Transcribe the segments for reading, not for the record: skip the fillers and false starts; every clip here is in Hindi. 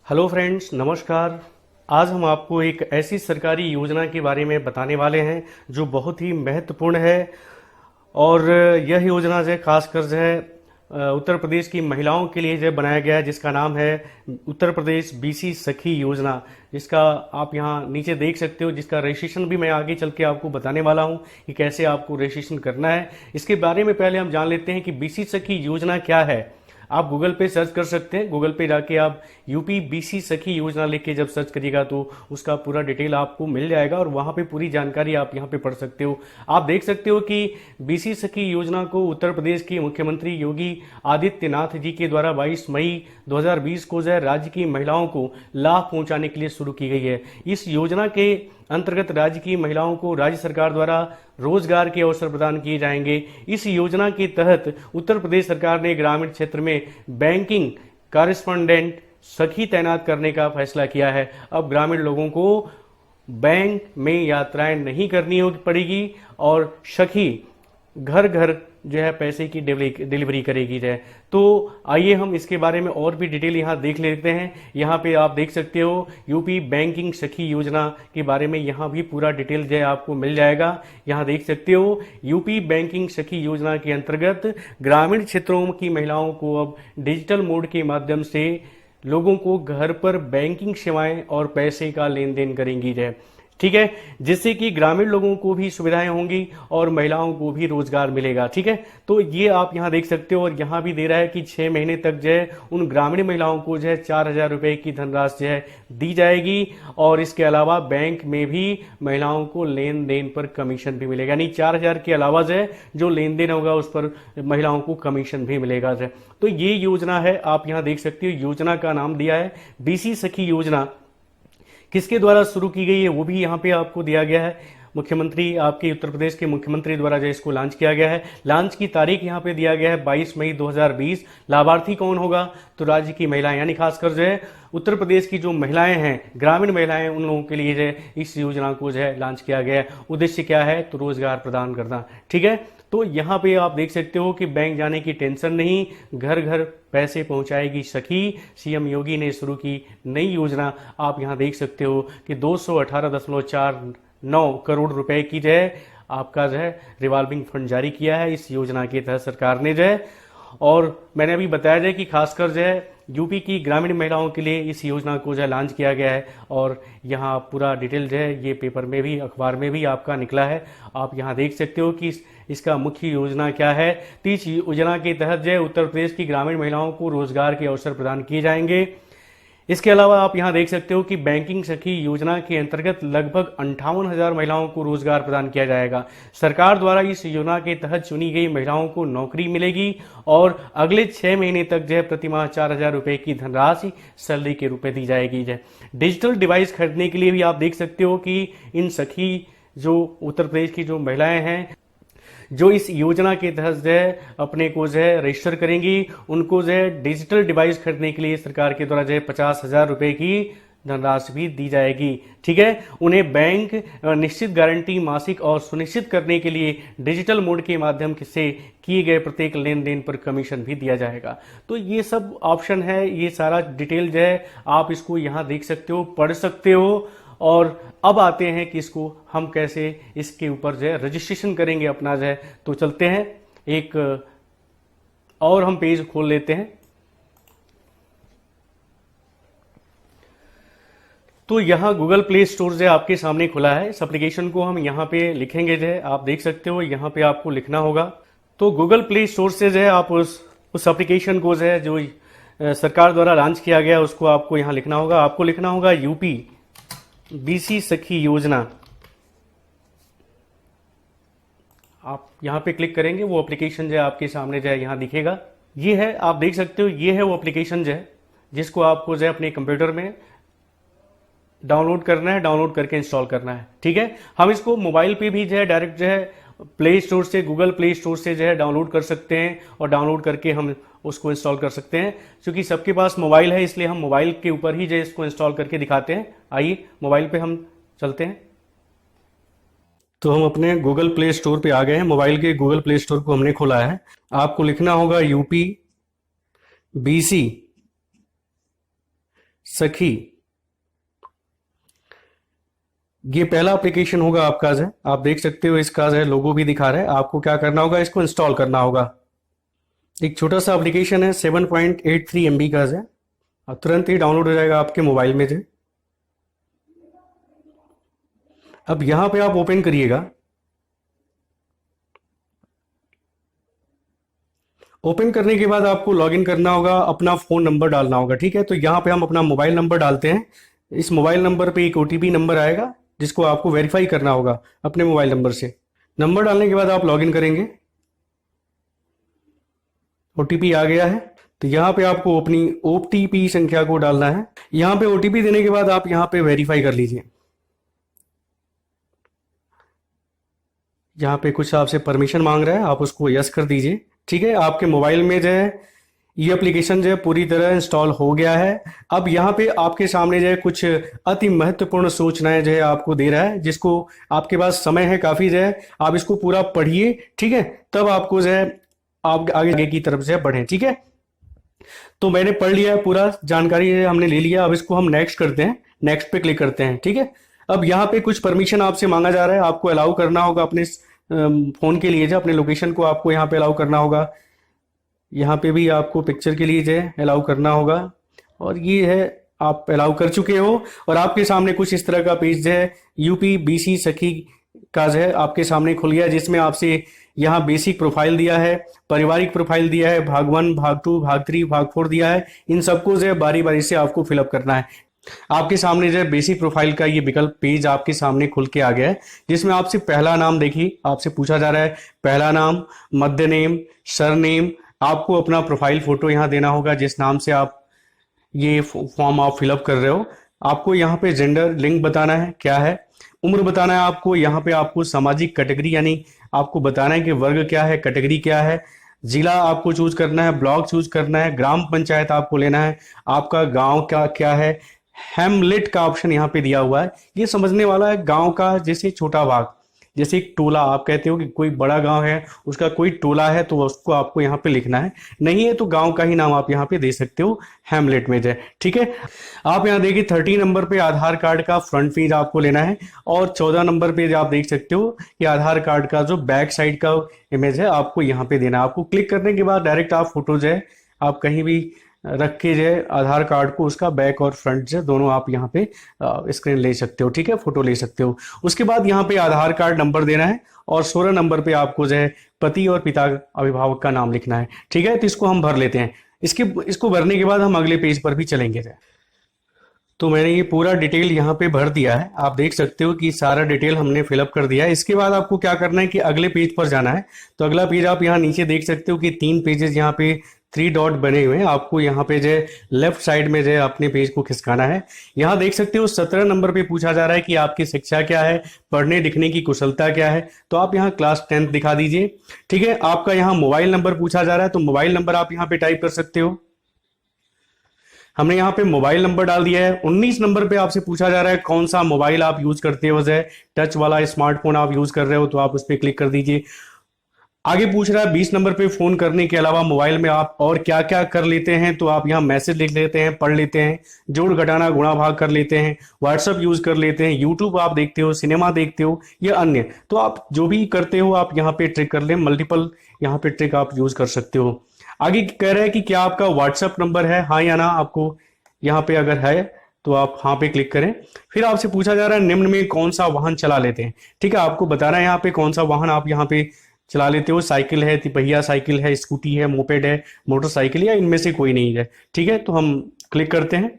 हेलो फ्रेंड्स, नमस्कार। आज हम आपको एक ऐसी सरकारी योजना के बारे में बताने वाले हैं जो बहुत ही महत्वपूर्ण है। और यह योजना जो है खासकर जो है उत्तर प्रदेश की महिलाओं के लिए जो है बनाया गया है, जिसका नाम है उत्तर प्रदेश बीसी सखी योजना, जिसका आप यहाँ नीचे देख सकते हो, जिसका रजिस्ट्रेशन भी मैं आगे चल के आपको बताने वाला हूँ कि कैसे आपको रजिस्ट्रेशन करना है। इसके बारे में पहले हम जान लेते हैं कि बीसी सखी योजना क्या है। आप गूगल पे सर्च कर सकते हैं। गूगल पे जाके आप यूपी बीसी सखी योजना लिख के जब सर्च करिएगा तो उसका पूरा डिटेल आपको मिल जाएगा और वहां पे पूरी जानकारी आप यहां पे पढ़ सकते हो। आप देख सकते हो कि बीसी सखी योजना को उत्तर प्रदेश के मुख्यमंत्री योगी आदित्यनाथ जी के द्वारा 22 मई 2020 को जो है राज्य की महिलाओं को लाभ पहुंचाने के लिए शुरू की गई है। इस योजना के अंतर्गत राज्य की महिलाओं को राज्य सरकार द्वारा रोजगार के अवसर प्रदान किए जाएंगे। इस योजना के तहत उत्तर प्रदेश सरकार ने ग्रामीण क्षेत्र में बैंकिंग कॉरेस्पॉन्डेंट सखी तैनात करने का फैसला किया है। अब ग्रामीण लोगों को बैंक में यात्राएं नहीं करनी पड़ेगी और सखी घर घर जो है पैसे की डिलीवरी करेगी जो है। तो आइए हम इसके बारे में और भी डिटेल यहाँ देख लेते हैं। यहाँ पे आप देख सकते हो यूपी बैंकिंग सखी योजना के बारे में यहाँ भी पूरा डिटेल जो है आपको मिल जाएगा। यहाँ देख सकते हो यूपी बैंकिंग सखी योजना के अंतर्गत ग्रामीण क्षेत्रों की महिलाओं को अब डिजिटल मोड के माध्यम से लोगों को घर पर बैंकिंग सेवाएं और पैसे का लेन देन करेंगी जो है। ठीक है, जिससे कि ग्रामीण लोगों को भी सुविधाएं होंगी और महिलाओं को भी रोजगार मिलेगा। ठीक है, तो ये आप यहाँ देख सकते हो। और यहाँ भी दे रहा है कि 6 महीने तक जो है उन ग्रामीण महिलाओं को जो है 4,000 रुपए की धनराशि जो है दी जाएगी। और इसके अलावा बैंक में भी महिलाओं को लेन देन पर कमीशन भी मिलेगा, यानी 4,000 के अलावा जो है जो लेन देन होगा उस पर महिलाओं को कमीशन भी मिलेगा जो है। तो ये योजना है, आप यहाँ देख सकते हो। योजना का नाम दिया है बीसी सखी योजना। किसके द्वारा शुरू की गई है वो भी यहाँ पे आपको दिया गया है। मुख्यमंत्री, आपके उत्तर प्रदेश के मुख्यमंत्री द्वारा जो इसको लॉन्च किया गया है। लॉन्च की तारीख यहाँ पे दिया गया है 22 मई 2020। लाभार्थी कौन होगा? तो राज्य की महिलाएं, यानी खासकर जो है उत्तर प्रदेश की जो महिलाएं हैं, ग्रामीण महिलाएं, उन लोगों के लिए जो है इस योजना को जो है लॉन्च किया गया है। उद्देश्य क्या है? तो रोजगार प्रदान करना। ठीक है, तो यहाँ पे आप देख सकते हो कि बैंक जाने की टेंशन नहीं, घर घर पैसे पहुंचाएगी सखी। सीएम योगी ने शुरू की नई योजना। आप यहाँ देख सकते हो कि 218.49 करोड़ रुपए की जो है आपका जो है रिवॉल्विंग फंड जारी किया है इस योजना के तहत सरकार ने जो है। और मैंने अभी बताया जाए कि खासकर जो है यूपी की ग्रामीण महिलाओं के लिए इस योजना को जो है लॉन्च किया गया है। और यहाँ पूरा डिटेल जो है ये पेपर में भी, अखबार में भी आपका निकला है। आप यहाँ देख सकते हो कि इसका मुख्य योजना क्या है। तो इस योजना के तहत जो है उत्तर प्रदेश की ग्रामीण महिलाओं को रोजगार के अवसर प्रदान किए जाएंगे। इसके अलावा आप यहाँ देख सकते हो कि बैंकिंग सखी योजना के अंतर्गत लगभग 58,000 महिलाओं को रोजगार प्रदान किया जाएगा। सरकार द्वारा इस योजना के तहत चुनी गई महिलाओं को नौकरी मिलेगी और अगले 6 महीने तक जो है प्रतिमाह 4,000 रुपए की धनराशि सैलरी के रूप में दी जाएगी। डिजिटल डिवाइस खरीदने के लिए भी आप देख सकते हो कि इन सखी जो उत्तर प्रदेश की जो महिलाएं हैं जो इस योजना के तहत जो है अपने को जो है रजिस्टर करेंगी, उनको जो है डिजिटल डिवाइस खरीदने के लिए सरकार के द्वारा जो है 50,000 रुपए की धनराशि भी दी जाएगी। ठीक है, उन्हें बैंक निश्चित गारंटी मासिक और सुनिश्चित करने के लिए डिजिटल मोड के माध्यम से किए गए प्रत्येक लेन देन पर कमीशन भी दिया जाएगा। तो ये सब ऑप्शन है, ये सारा डिटेल जो है आप इसको यहाँ देख सकते हो, पढ़ सकते हो। और अब आते हैं कि इसको हम कैसे इसके ऊपर जो है रजिस्ट्रेशन करेंगे अपना जो है। तो चलते हैं एक और हम पेज खोल लेते हैं। तो यहाँ गूगल प्ले स्टोर जो है आपके सामने खुला है। इस एप्लीकेशन को हम यहाँ पे लिखेंगे जो है, आप देख सकते हो यहाँ पे आपको लिखना होगा। तो गूगल प्ले स्टोर से जो है आप उस एप्लीकेशन को जो है जो सरकार द्वारा लॉन्च किया गया उसको आपको यहाँ लिखना होगा। आपको लिखना होगा यूपी बीसी सखी योजना। आप यहां पे क्लिक करेंगे, वो एप्लीकेशन जो है आपके सामने जो है यहां दिखेगा। ये है, आप देख सकते हो, ये है वो एप्लीकेशन जो है जिसको आपको जो है अपने कंप्यूटर में डाउनलोड करना है, डाउनलोड करके इंस्टॉल करना है। ठीक है, हम इसको मोबाइल पे भी जो है डायरेक्ट जो है प्ले स्टोर से, गूगल प्ले स्टोर से जो है डाउनलोड कर सकते हैं और डाउनलोड करके हम उसको इंस्टॉल कर सकते हैं। क्योंकि सबके पास मोबाइल है इसलिए हम मोबाइल के ऊपर ही जो इसको इंस्टॉल करके दिखाते हैं। आइए मोबाइल पे हम चलते हैं। तो हम अपने गूगल प्ले स्टोर पे आ गए हैं। मोबाइल के गूगल प्ले स्टोर को हमने खोला है। आपको लिखना होगा यूपी बीसी सखी, ये पहला एप्लीकेशन होगा आपका जो है, आप देख सकते हो इसका जो है लोगो भी दिखा रहा है। आपको क्या करना होगा, इसको इंस्टॉल करना होगा। एक छोटा सा एप्लीकेशन है, 7.83 MB का जो है, अब तुरंत ही डाउनलोड हो जाएगा आपके मोबाइल में जो है। अब यहां पे आप ओपन करिएगा। ओपन करने के बाद आपको लॉगिन करना होगा, अपना फोन नंबर डालना होगा, ठीक है। तो यहाँ पे हम अपना मोबाइल नंबर डालते हैं। इस मोबाइल नंबर पे एक OTP नंबर आएगा जिसको आपको वेरीफाई करना होगा अपने मोबाइल नंबर से। नंबर डालने के बाद आप लॉगिन करेंगे। OTP आ गया है, तो यहाँ पे आपको अपनी OTP संख्या को डालना है। यहाँ पे OTP देने के बाद आप यहाँ पे वेरीफाई कर लीजिए। यहाँ पे कुछ आपसे परमिशन मांग रहा है, आप उसको यस कर दीजिए, ठीक है। आपके मोबाइल में जो है ये एप्लीकेशन जो है पूरी तरह इंस्टॉल हो गया है। अब यहाँ पे आपके सामने जो है कुछ अति महत्वपूर्ण सूचनाएं जो है आपको दे रहा है, जिसको आपके पास समय है काफी जो है, आप इसको पूरा पढ़िए, ठीक है। तब आपको जो है आप आगे की तरफ से बढ़े, ठीक है। तो मैंने पढ़ लिया है, पूरा जानकारी हमने ले लिया। अब इसको हम नेक्स्ट करते हैं, नेक्स्ट पे क्लिक करते हैं, ठीक है। अब यहाँ पे कुछ परमिशन आपसे मांगा जा रहा है, आपको अलाउ करना होगा अपने फोन के लिए जो अपने लोकेशन को आपको यहाँ पे अलाउ करना होगा। यहाँ पे भी आपको पिक्चर के लिए जो है अलाउ करना होगा, और ये है आप अलाउ कर चुके हो। और आपके सामने कुछ इस तरह का पेज जो है UPBC सखी का जो है आपके सामने खुल गया, जिसमें आपसे यहाँ बेसिक प्रोफाइल दिया है, पारिवारिक प्रोफाइल दिया है, भाग 1, भाग 2, भाग 3, भाग 4 दिया है। इन सबको जो है बारी बारी से आपको फिलअप करना है। आपके सामने जो है बेसिक प्रोफाइल का ये विकल्प पेज आपके सामने खुल के आ गया है, जिसमें आपसे पहला नाम देखिए, आपसे पूछा जा रहा है पहला नाम, मध्य नेम, सरनेम। आपको अपना प्रोफाइल फोटो यहाँ देना होगा जिस नाम से आप ये फॉर्म आप फिलअप कर रहे हो। आपको यहाँ पे जेंडर लिंग बताना है क्या है, उम्र बताना है आपको। यहाँ पे आपको सामाजिक कैटेगरी यानी आपको बताना है कि वर्ग क्या है, कैटेगरी क्या है। जिला आपको चूज करना है, ब्लॉक चूज करना है, ग्राम पंचायत आपको लेना है, आपका गांव क्या क्या है। हैमलेट का ऑप्शन यहाँ पे दिया हुआ है, ये समझने वाला है गांव का जैसे छोटा भाग, जैसे एक टोला आप कहते हो कि कोई बड़ा गांव है उसका कोई टोला है तो उसको आपको यहाँ पे लिखना है। नहीं है तो गांव का ही नाम आप यहाँ पे दे सकते हो हैमलेट में जाए, ठीक है। आप यहाँ देखिए 30 नंबर पे आधार कार्ड का फ्रंट पेज आपको लेना है, और 14 नंबर पे आप देख सकते हो कि आधार कार्ड का जो बैक साइड का इमेज है आपको यहाँ पे देना है। आपको क्लिक करने के बाद डायरेक्ट आप फोटो जो है आप कहीं भी रख के जो है आधार कार्ड को उसका बैक और फ्रंट जो दोनों आप यहाँ पे स्क्रीन ले सकते हो, ठीक है, फोटो ले सकते हो। उसके बाद यहाँ पे आधार कार्ड नंबर देना है, और 16 नंबर पे आपको जो है पति और पिता अभिभावक का नाम लिखना है, ठीक है। तो इसको हम भर लेते हैं। इसको भरने के बाद हम अगले पेज पर भी चलेंगे। तो मैंने ये पूरा डिटेल यहाँ पे भर दिया है, आप देख सकते हो कि सारा डिटेल हमने फिलअप कर दिया है। इसके बाद आपको क्या करना है कि अगले पेज पर जाना है। तो अगला पेज आप यहाँ नीचे देख सकते हो कि 3 पेजेस यहाँ पे 3 डॉट बने हुए हैं। आपको यहाँ पे जो है लेफ्ट साइड में जो है अपने पेज को खिसकाना है। यहाँ देख सकते हो 17 नंबर पे पूछा जा रहा है कि आपकी शिक्षा क्या है, पढ़ने लिखने की कुशलता क्या है। तो आप यहाँ क्लास 10th दिखा दीजिए, ठीक है। आपका यहाँ मोबाइल नंबर पूछा जा रहा है, तो मोबाइल नंबर आप यहाँ पे टाइप कर सकते हो। हमने यहाँ पे मोबाइल नंबर डाल दिया है। 19 नंबर पे आपसे पूछा जा रहा है कौन सा मोबाइल आप यूज करते हो, जैसे टच वाला स्मार्टफोन आप यूज कर रहे हो तो आप उस पर क्लिक कर दीजिए। आगे पूछ रहा है 20 नंबर पे फोन करने के अलावा मोबाइल में आप और क्या क्या कर लेते हैं, तो आप यहाँ मैसेज लिख लेते हैं, पढ़ लेते हैं, जोड़ घटाना गुणा भाग कर लेते हैं, व्हाट्सअप यूज कर लेते हैं, यूट्यूब आप देखते हो, सिनेमा देखते हो या अन्य। तो आप जो भी करते हो आप यहाँ पे ट्रिक कर ले, मल्टीपल यहाँ पे ट्रिक आप यूज कर सकते हो। आगे कह रहा है कि क्या आपका व्हाट्सएप नंबर है, हाँ या ना। आपको यहाँ पे अगर है तो आप हाँ पे क्लिक करें। फिर आपसे पूछा जा रहा है निम्न में कौन सा वाहन चला लेते हैं, ठीक है। आपको बताना है यहाँ पे कौन सा वाहन आप यहाँ पे चला लेते हो। साइकिल है, तिपहिया साइकिल है, स्कूटी है, मोपेड है, मोटरसाइकिल, या इनमें से कोई नहीं है, ठीक है। तो हम क्लिक करते हैं।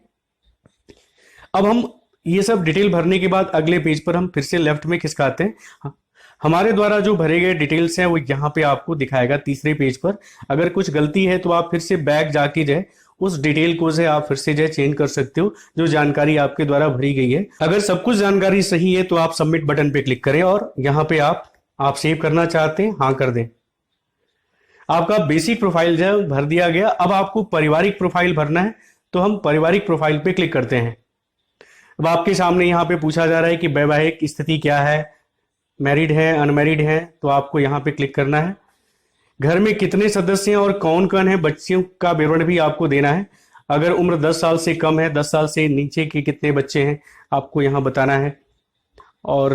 अब हम ये सब डिटेल भरने के बाद अगले पेज पर हम फिर से लेफ्ट में खिसकाते हैं। हमारे द्वारा जो भरे गए डिटेल्स हैं वो यहाँ पे आपको दिखाएगा तीसरे पेज पर। अगर कुछ गलती है तो आप फिर से बैक जाके जो है उस डिटेल को से आप फिर से जो है चेंज कर सकते हो, जो जानकारी आपके द्वारा भरी गई है। अगर सब कुछ जानकारी सही है तो आप सबमिट बटन पे क्लिक करें, और यहाँ पे आप सेव करना चाहते हैं हाँ कर दें। आपका बेसिक प्रोफाइल जो है भर दिया गया। अब आपको पारिवारिक प्रोफाइल भरना है, तो हम पारिवारिक प्रोफाइल पे क्लिक करते हैं। अब आपके सामने यहाँ पे पूछा जा रहा है कि वैवाहिक स्थिति क्या है, मैरिड है, अनमैरिड है, तो आपको यहाँ पे क्लिक करना है। घर में कितने सदस्य हैं और कौन कौन है, बच्चियों का विवरण भी आपको देना है। अगर उम्र 10 साल से कम है, 10 साल से नीचे के कितने बच्चे हैं आपको यहाँ बताना है। और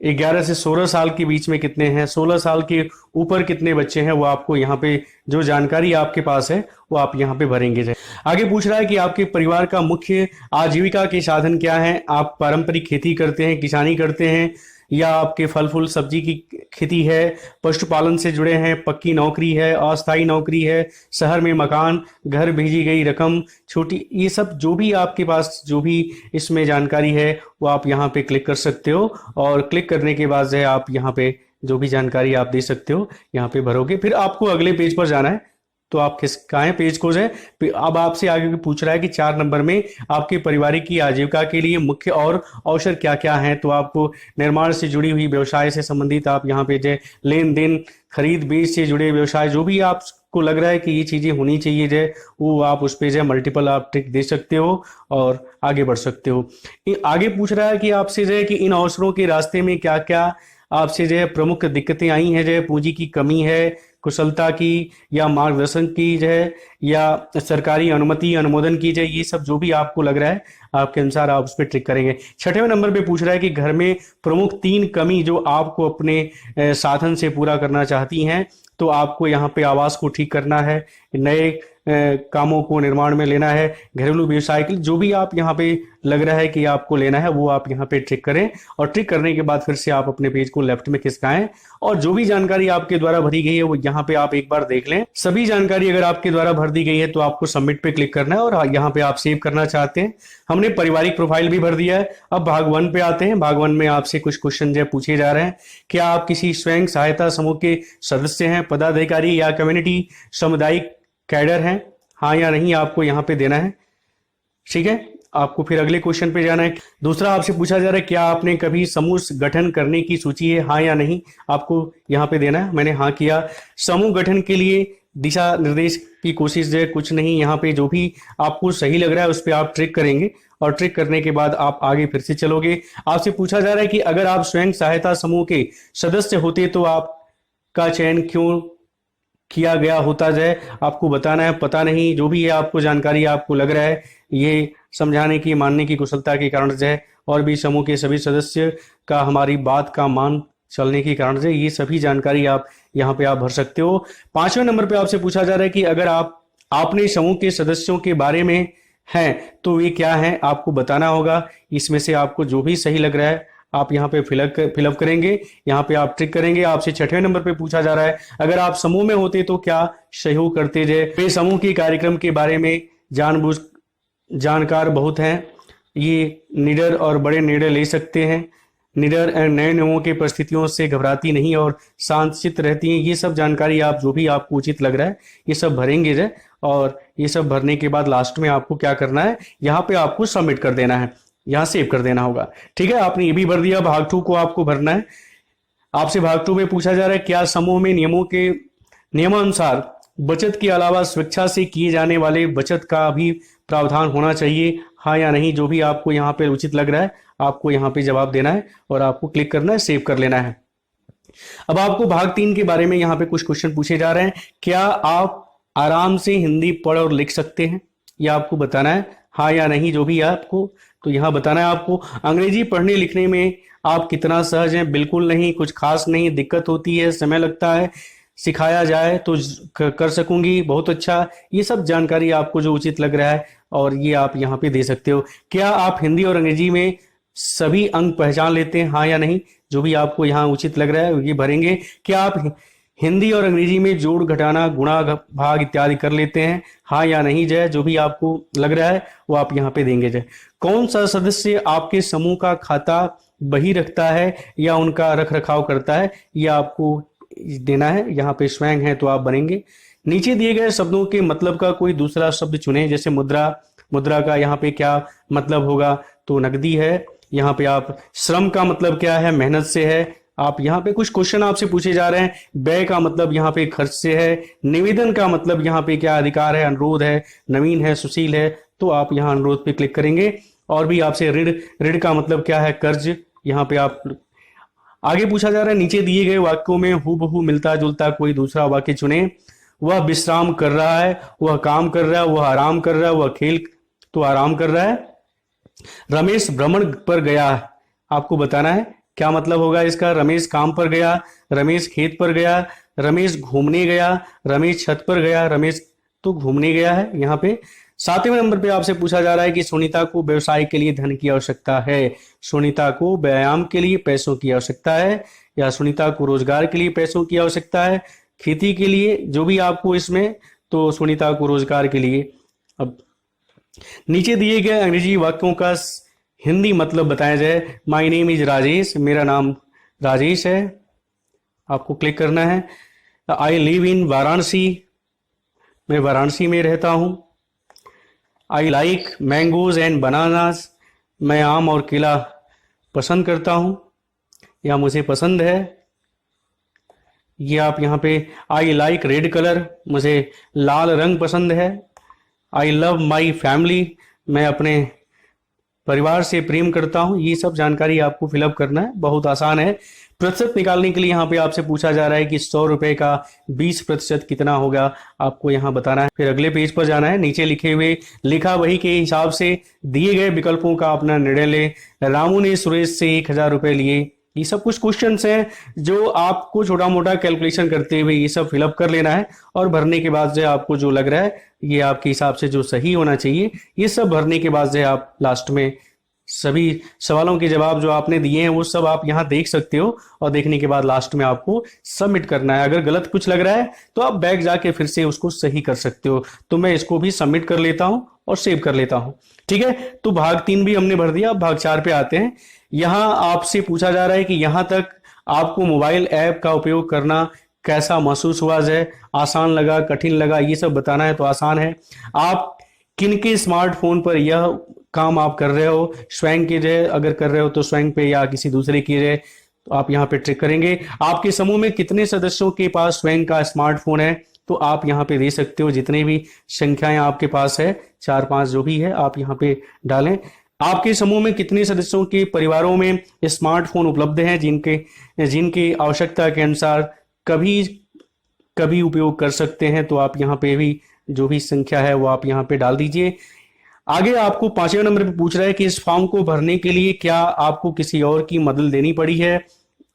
11 से 16 साल के बीच में कितने हैं, 16 साल के ऊपर कितने बच्चे हैं, वो आपको यहाँ पे जो जानकारी आपके पास है वो आप यहाँ पे भरेंगे। आगे पूछ रहा है कि आपके परिवार का मुख्य आजीविका के साधन क्या है। आप पारंपरिक खेती करते हैं, किसानी करते हैं, या आपके फल फूल सब्जी की खेती है, पशुपालन से जुड़े हैं, पक्की नौकरी है, अस्थायी नौकरी है, शहर में मकान, घर भेजी गई रकम, छोटी, ये सब जो भी आपके पास जो भी इसमें जानकारी है वो आप यहाँ पे क्लिक कर सकते हो। और क्लिक करने के बाद जो है आप यहाँ पे जो भी जानकारी आप दे सकते हो यहाँ पे भरोगे। फिर आपको अगले पेज पर जाना है, तो आप किसका है पेज को है। अब आपसे आगे पूछ रहा है कि 4 नंबर में आपके पारिवारिक की आजीविका के लिए मुख्य और अवसर क्या क्या हैं। तो आपको निर्माण से जुड़ी हुई व्यवसाय से संबंधित आप यहाँ पे जो लेन देन, खरीद बेच से जुड़े व्यवसाय, जो भी आपको लग रहा है कि ये चीजें होनी चाहिए जो वो आप उस पे जो मल्टीपल आप टिक दे सकते हो और आगे बढ़ सकते हो। आगे पूछ रहा है कि आपसे जो है कि इन अवसरों के रास्ते में क्या क्या आपसे जो है प्रमुख दिक्कतें आई हैं। जो है पूंजी की कमी है, कुशलता की, या मार्गदर्शन की जो है, या सरकारी अनुमति अनुमोदन की जाए, ये सब जो भी आपको लग रहा है आपके अनुसार आप उस पर ट्रिक करेंगे। 6वें नंबर पे पूछ रहा है कि घर में प्रमुख 3 कमी जो आपको अपने साधन से पूरा करना चाहती हैं। तो आपको यहाँ पे आवास को ठीक करना है, नए कामों को निर्माण में लेना है, घरेलू व्यवसाय के लिए जो भी आप यहाँ पे लग रहा है कि आपको लेना है वो आप यहाँ पे ट्रिक करें। और ट्रिक करने के बाद फिर से आप अपने पेज को लेफ्ट में खिसकाएं और जो भी जानकारी आपके द्वारा भरी गई है वो यहाँ पे आप एक बार देख लें। सभी जानकारी अगर आपके द्वारा भर दी गई है तो आपको सबमिट पे क्लिक करना है और यहाँ पे आप सेव करना चाहते हैं। हमने पारिवारिक प्रोफाइल भी भर दिया है। अब भाग 1 पे आते हैं। भाग 1 में आपसे कुछ क्वेश्चन जो पूछे जा रहे हैं। क्या आप किसी स्वयं सहायता समूह के सदस्य हैं, पदाधिकारी या कम्युनिटी सामुदायिक कैडर हैं? हाँ या नहीं आपको यहाँ पे देना है। ठीक है, आपको फिर अगले क्वेश्चन पे जाना है। दूसरा आपसे पूछा जा रहा है क्या आपने कभी समूह गठन करने की सोची है? हाँ या नहीं आपको यहाँ पे देना है। मैंने हाँ किया। समूह गठन के लिए दिशा निर्देश की कोशिश जो है कुछ नहीं, यहाँ पे जो भी आपको सही लग रहा है उस पर आप ट्रिक करेंगे और ट्रिक करने के बाद आप आगे फिर से चलोगे। आपसे पूछा जा रहा है कि अगर आप स्वयं सहायता समूह के सदस्य होते तो आपका चयन क्यों किया गया होता जाए, आपको बताना है। पता नहीं, जो भी है आपको जानकारी आपको लग रहा है ये समझाने की, मानने की कुशलता के कारण जो है, और भी समूह के सभी सदस्य का हमारी बात का मान चलने के कारण से, ये सभी जानकारी आप यहाँ पे आप भर सकते हो। 5वें नंबर पे आपसे पूछा जा रहा है कि अगर आपने समूह के सदस्यों के बारे में हैं तो वे क्या हैं, आपको बताना होगा। इसमें से आपको जो भी सही लग रहा है आप यहाँ पे फिलअप करेंगे, यहाँ पे आप ट्रिक करेंगे। आपसे 6वें नंबर पे पूछा जा रहा है अगर आप समूह में होते तो क्या सहयोग करते। वे समूह के कार्यक्रम के बारे में जानकार बहुत हैं, ये निडर और बड़े निर्णय ले सकते हैं, निडर नए नियमों के परिस्थितियों से घबराती नहीं और शांतचित्त रहती हैं। ये सब जानकारी आप जो भी आपको उचित लग रहा है ये सब भरेंगे और ये सब भरने के बाद लास्ट में आपको क्या करना है, यहाँ पे आपको सबमिट कर देना है, यहाँ सेव कर देना होगा। ठीक है, आपने ये भी भर दिया। भाग 2 को आपको भरना है। आपसे भाग 2 में पूछा जा रहा है क्या समूह में नियमानुसार बचत के अलावा स्वेच्छा से किए जाने वाले बचत का भी प्रावधान होना चाहिए। हाँ या नहीं, जो भी आपको यहाँ पे उचित लग रहा है आपको यहाँ पे जवाब देना है और आपको क्लिक करना है, सेव कर लेना है। अब आपको भाग 3 के बारे में यहाँ पे कुछ क्वेश्चन पूछे जा रहे हैं। क्या आप आराम से हिंदी पढ़ और लिख सकते हैं, यह आपको बताना है। हाँ या नहीं, जो भी है आपको तो यहाँ बताना है। आपको अंग्रेजी पढ़ने लिखने में आप कितना सहज हैं? बिल्कुल नहीं, कुछ खास नहीं, दिक्कत होती है, समय लगता है, सिखाया जाए तो कर सकूंगी, बहुत अच्छा। ये सब जानकारी आपको जो उचित लग रहा है और ये आप यहाँ पे दे सकते हो। क्या आप हिंदी और अंग्रेजी में सभी अंक पहचान लेते हैं? हाँ या नहीं, जो भी आपको यहाँ उचित लग रहा है ये भरेंगे। क्या आप हिंदी और अंग्रेजी में जोड़ घटाना गुणा भाग इत्यादि कर लेते हैं? हाँ या नहीं, जय जो भी आपको लग रहा है वो आप यहाँ पे देंगे। जय कौन सा सदस्य आपके समूह का खाता बही रखता है या उनका रख रखाव करता है, ये आपको देना है। यहाँ पे स्वयं है तो आप बनेंगे। नीचे दिए गए शब्दों के मतलब का कोई दूसरा शब्द चुनें, जैसे मुद्रा का यहाँ पे क्या मतलब होगा, तो नकदी है। यहाँ पे आप श्रम का मतलब क्या है, मेहनत से है। आप यहाँ पे कुछ क्वेश्चन आपसे पूछे जा रहे हैं। व्यय का मतलब यहाँ पे खर्च से है। निवेदन का मतलब यहाँ पे क्या अधिकार है, अनुरोध है, नवीन है, सुशील है, तो आप यहाँ अनुरोध पे क्लिक करेंगे। और भी आपसे ऋण का मतलब क्या है, कर्ज। यहाँ पे आप आगे पूछा जा रहा है नीचे दिए गए वाक्यों में हूबहू मिलता जुलता कोई दूसरा वाक्य चुने। वह विश्राम कर रहा है, वह काम कर रहा है, वह आराम कर रहा है, वह खेल तो आराम कर रहा है। रमेश भ्रमण पर गया है, आपको बताना है क्या मतलब होगा इसका। रमेश काम पर गया, रमेश खेत पर गया, रमेश घूमने गया, रमेश छत पर गया, रमेश तो घूमने गया है यहाँ पे। 7वें नंबर पे आपसे पूछा जा रहा है कि सुनीता को व्यवसाय के लिए धन की आवश्यकता है। सुनीता को व्यायाम के लिए पैसों की आवश्यकता है, या सुनीता को रोजगार के लिए पैसों की आवश्यकता है, खेती के लिए, जो भी आपको इसमें, तो सुनीता को रोजगार के लिए। अब नीचे दिए गए अंग्रेजी वाक्यों का हिंदी मतलब बताया जाए। माई नेम इज राजेश, मेरा नाम राजेश है, आपको क्लिक करना है। आई लिव इन वाराणसी, मैं वाराणसी में रहता हूं। I like mangoes and bananas, मैं आम और केला पसंद करता हूं या मुझे पसंद है। ये आप यहाँ पे आई लाइक रेड कलर, मुझे लाल रंग पसंद है। आई लव माई फैमिली, मैं अपने परिवार से प्रेम करता हूं। ये सब जानकारी आपको फिलअप करना है, बहुत आसान है। प्रतिशत निकालने के लिए यहाँ पे आपसे पूछा जा रहा है कि 100 रुपए का 20% कितना होगा, आपको यहाँ बताना है। फिर अगले पेज पर जाना है, नीचे लिखे हुए लिखा वही के हिसाब से दिए गए विकल्पों का अपना निर्णय ले। रामू ने सुरेश से 1000 रुपए लिए। ये सब कुछ क्वेश्चंस हैं जो आपको छोटा मोटा कैलकुलेशन करते हुए ये सब फिलअप कर लेना है, और भरने के बाद जो आपको जो लग रहा है ये आपके हिसाब से जो सही होना चाहिए, ये सब भरने के बाद जो आप लास्ट में सभी सवालों के जवाब जो आपने दिए हैं वो सब आप यहाँ देख सकते हो, और देखने के बाद लास्ट में आपको सबमिट करना है। अगर गलत कुछ लग रहा है तो आप बैक जाके फिर से उसको सही कर सकते हो। तो मैं इसको भी सबमिट कर लेता हूं और सेव कर लेता हूं। ठीक है, तो भाग 3 भी हमने भर दिया। अब भाग 4 पे आते हैं। यहां आपसे पूछा जा रहा है कि यहां तक आपको मोबाइल ऐप का उपयोग करना कैसा महसूस हुआ है, आसान लगा, कठिन लगा, ये सब बताना है। तो आसान है। आप किनके स्मार्टफोन पर यह काम आप कर रहे हो, स्वयं के जो अगर कर रहे हो तो स्वयं पे या किसी दूसरे की जो, तो आप यहाँ पे ट्रिक करेंगे। आपके समूह में कितने सदस्यों के पास स्वयं का स्मार्टफोन है, तो आप यहाँ पे दे सकते हो जितने भी संख्याएं आपके पास है, 4-5 जो भी है आप यहाँ पे डालें। आपके समूह में कितने सदस्यों के परिवारों में स्मार्टफोन उपलब्ध हैं जिनके आवश्यकता के अनुसार कभी कभी उपयोग कर सकते हैं, तो आप यहाँ पे भी जो भी संख्या है वो आप यहाँ पे डाल दीजिए। आगे आपको 5वें नंबर पे पूछ रहा है कि इस फॉर्म को भरने के लिए क्या आपको किसी और की मदद लेनी पड़ी है,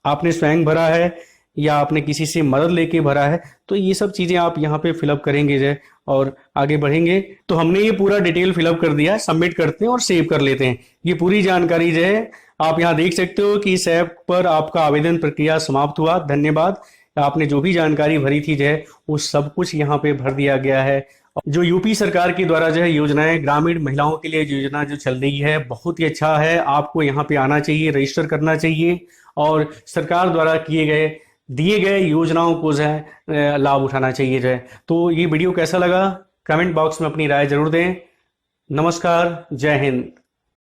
आपने स्वयं भरा है या आपने किसी से मदद लेके भरा है। तो ये सब चीजें आप यहाँ पे फिलअप करेंगे जो और आगे बढ़ेंगे। तो हमने ये पूरा डिटेल फिलअप कर दिया है, सबमिट करते हैं और सेव कर लेते हैं। ये पूरी जानकारी जो है आप यहाँ देख सकते हो कि इस ऐप पर आपका आवेदन प्रक्रिया समाप्त हुआ। धन्यवाद। आपने जो भी जानकारी भरी थी जो है वो सब कुछ यहाँ पे भर दिया गया है। जो यूपी सरकार के द्वारा जो है योजनाएं ग्रामीण महिलाओं के लिए योजना जो चल रही है बहुत ही अच्छा है। आपको यहाँ पे आना चाहिए, रजिस्टर करना चाहिए और सरकार द्वारा दिए गए योजनाओं को जो है लाभ उठाना चाहिए जो है। तो ये वीडियो कैसा लगा कमेंट बॉक्स में अपनी राय जरूर दें। नमस्कार, जय हिंद।